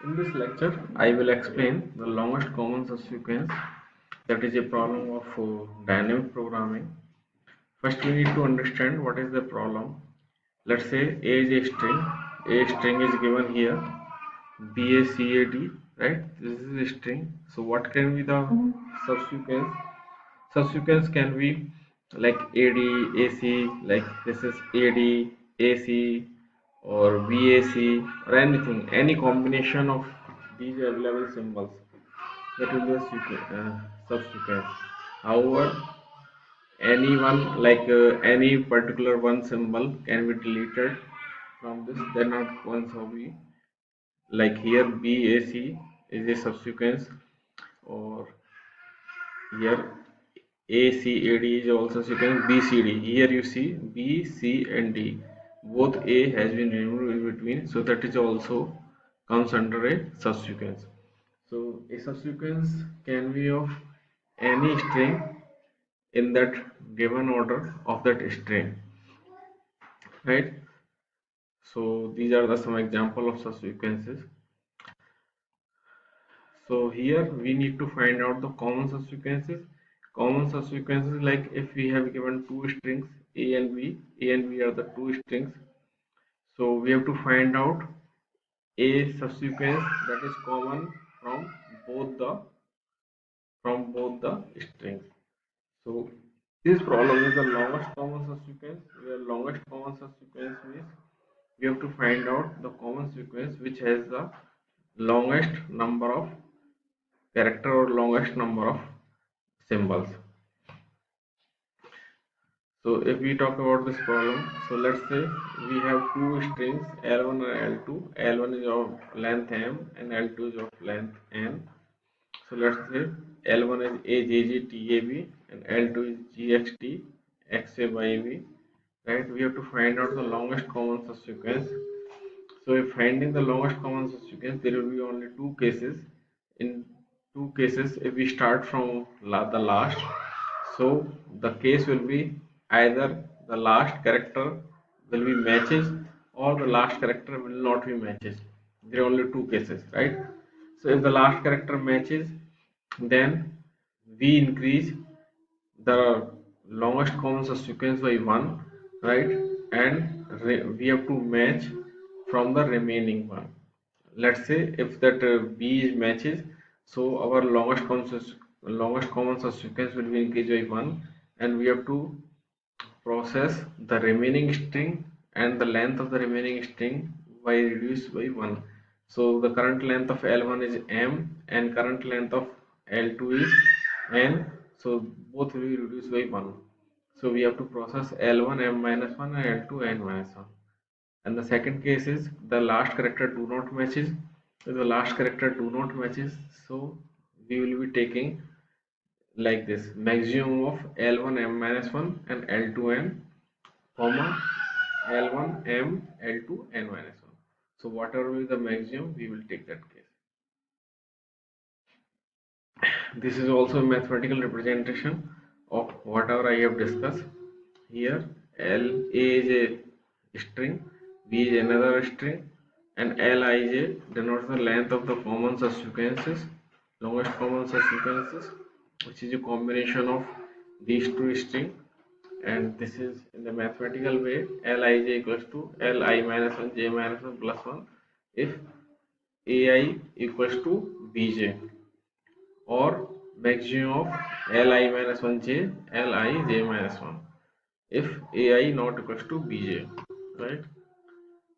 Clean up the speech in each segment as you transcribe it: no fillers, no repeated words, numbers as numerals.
In this lecture, I will explain the longest common subsequence, that is a problem of dynamic programming. First, we need to understand what is the problem. Let's say A is a string. A string is given here, BACAD, right? This is a string. So, what can be the subsequence? Subsequence can be like AD, AC, like this is AD, AC, or BAC, or anything, any combination of these available symbols, that will be a subsequence. However, any one, like any particular one symbol can be deleted from this, then not one shall be, like here BAC is a subsequence, or here ACAD is also sequence. BCD, here you see B, C and D, both A has been removed in between, so that is also comes under a subsequence. So a subsequence can be of any string in that given order of that string, right? So these are the some example of subsequences. So here we need to find out the common subsequences. Common subsequences, like if we have given two strings A and B, A and B are the two strings. So we have to find out a subsequence that is common from both the strings. So this problem is the longest common subsequence, where longest common subsequence means we have to find out the common sequence which has the longest number of character or longest number of symbols. So if we talk about this problem, so let's say we have two strings L1 and L2. L1 is of length m and L2 is of length n. So let's say L1 is AJGTAB and L2 is GXT right? We have to find out the longest common subsequence. So if finding the longest common subsequence, there will be only two cases. In two cases, if we start from the last, so the case will be either the last character will be matches or the last character will not be matches. There are only two cases, right? So if the last character matches, then we increase the longest common subsequence by 1, right? And we have to match from the remaining one. Let's say if that b is matches, so our longest common subsequence will be increased by 1, and we have to process the remaining string and the length of the remaining string by reduced by 1. So the current length of L1 is m and current length of L2 is n. So both will be reduced by 1. So we have to process L1 m minus 1 and L2 n minus 1. And the second case is the last character do not matches. If the last character do not matches, so we will be taking like this maximum of L1 m minus 1 and L2 n, comma L1 m L2 n minus 1. So whatever will be the maximum, we will take that case. This is also a mathematical representation of whatever I have discussed. Here L A is a string, B is another string, and Lij denotes the length of the common subsequences, longest common subsequences, which is a combination of these two strings. And this is in the mathematical way, Lij equals to Li minus 1 j minus 1 plus 1 if Ai equals to Bj, or maximum of Li minus 1 j Li j minus 1 if Ai not equals to Bj, right?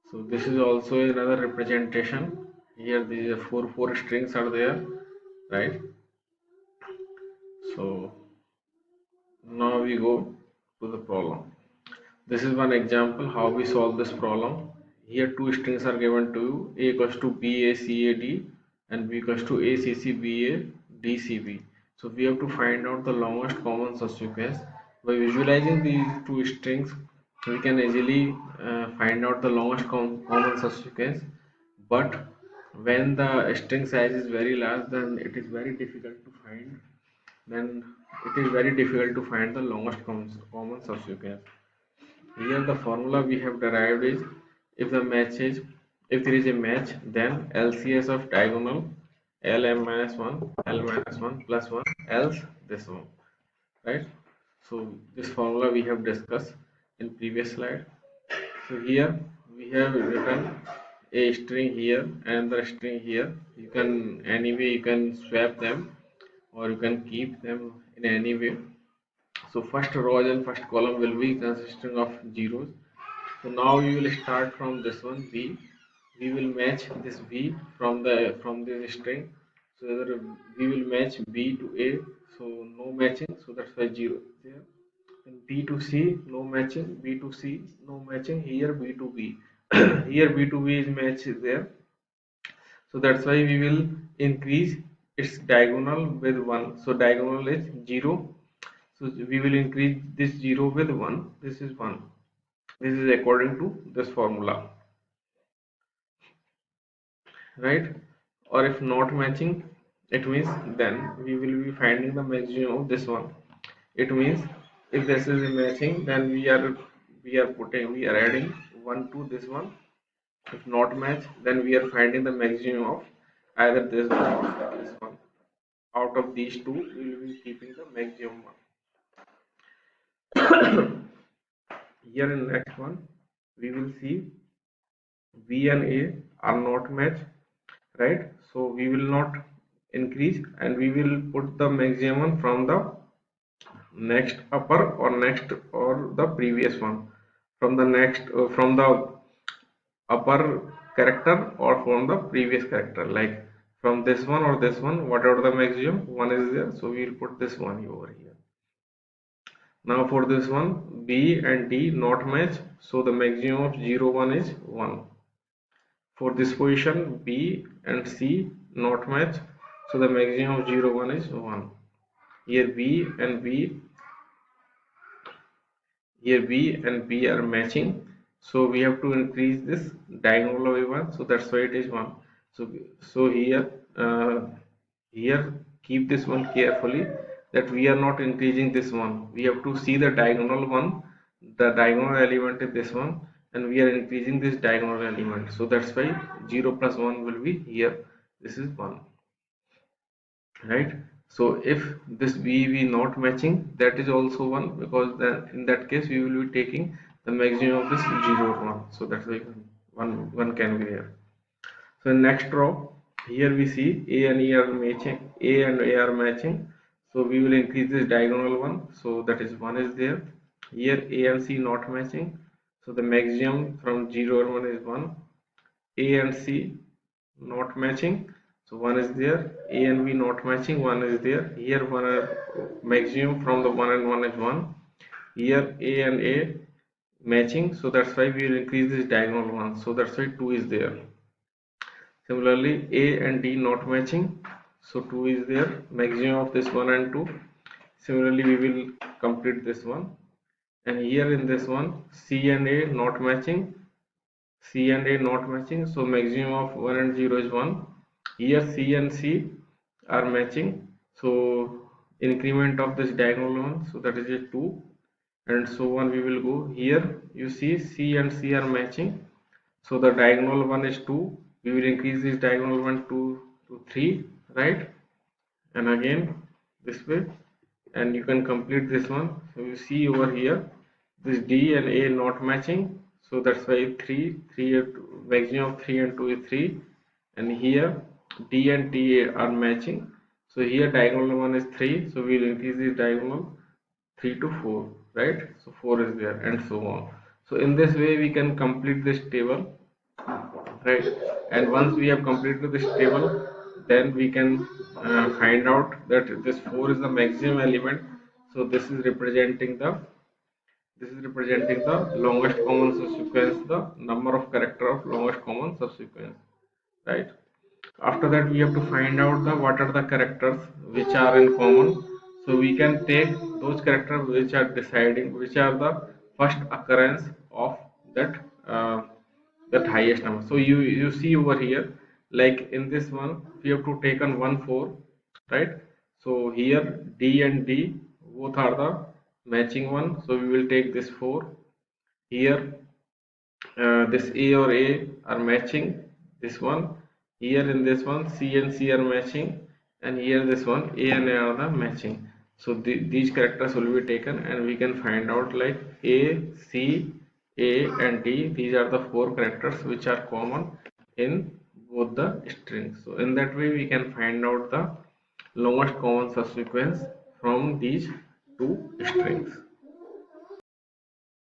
So this is also another representation. Here these are four strings are there, right? So now we go to the problem. This is one example how we solve this problem. Here two strings are given to you, A equals to BACAD and B equals to ACCBA So we have to find out the longest common subsequence. By visualizing these two strings, we can easily find out the longest common subsequence. But when the string size is very large, then it is very difficult to find. Then it is very difficult to find the longest common subsequence. Here the formula we have derived is if the matches If there is a match, then LCS of diagonal LM minus 1, L minus 1 plus 1, else this one, right? So this formula we have discussed in previous slide. So here we have written a string here and the string here. You can anyway you can swap them or you can keep them in any way. So first row and first column will be consisting of zeros. So now we will start from this one B. We will match this B from this string. So that we will match B to A. So no matching. So that's why 0 there. And B to C no matching. B to C no matching. Here B to B. Here B to B is matched there. So that's why we will increase its diagonal with 1. So diagonal is 0. So we will increase this 0 with 1. This is 1. This is according to this formula, right? Or if not matching, it means then we will be finding the maximum of this one. It means if this is matching, then we are adding 1 to this one. If not match, then we are finding the maximum of either this one or this one. Out of these two, we will be keeping the maximum one. Here in next one, we will see B and A are not matched, right? So we will not increase and we will put the maximum from the next upper or next or the previous one, from the next from the upper character or from the previous character, like from this one or this one, whatever the maximum one is there, so we will put this one over here. Now for this one, B and D not match, so the maximum of 0 1 is 1. For this position, B and C not match, so the maximum of 0 1 is 1. Here B are matching, so we have to increase this diagonal of one, so that's why it is 1. So here keep this one carefully, that we are not increasing this one. We have to see the diagonal one, the diagonal element is this one, and we are increasing this diagonal element. So that's why 0 plus 1 will be here. This is 1, right? So if this b not matching, that is also 1, because then in that case we will be taking the maximum of this 0 or 1. So that's why one can be there. So in next row, here we see A and E are matching, A and A are matching, so we will increase this diagonal one, so that is 1 is there. Here A and C not matching, so the maximum from 0 or 1 is 1. A and C not matching, so 1 is there. A and B not matching, 1 is there. Here one maximum from the 1 and 1 is 1. Here A and A matching, so that's why we will increase this diagonal one, so that's why 2 is there. Similarly, A and D not matching, so 2 is there, maximum of this 1 and 2. Similarly, we will complete this one. And here in this one, C and A not matching, C and A not matching, so maximum of 1 and 0 is 1. Here C and C are matching, so increment of this diagonal one, so that is a 2, and so on we will go. Here you see C and C are matching, so the diagonal one is 2. We will increase this diagonal one to 3, right? And again this way, and you can complete this one. So you see over here, this D and A not matching, so that's why 3 maximum of 3 and 2 is 3. And here D and T are matching, so here diagonal one is 3, so we will increase this diagonal 3 to 4, right? So 4 is there, and so on. So in this way we can complete this table, right? And once we have completed this table, then we can find out that this 4 is the maximum element. So this is representing the longest common subsequence, the number of character of longest common subsequence, right? After that we have to find out the what are the characters which are in common. So we can take those characters which are deciding, which are the first occurrence of that uh, that highest number. So you see over here, like in this one we have to take on 1 4, right? So here D and D both are the matching one, so we will take this 4. Here this A or A are matching, this one here in this one C and C are matching, and here this one A and A are the matching. So these characters will be taken and we can find out like A, C, A and D. These are the four characters which are common in both the strings. So in that way we can find out the longest common subsequence from these two strings.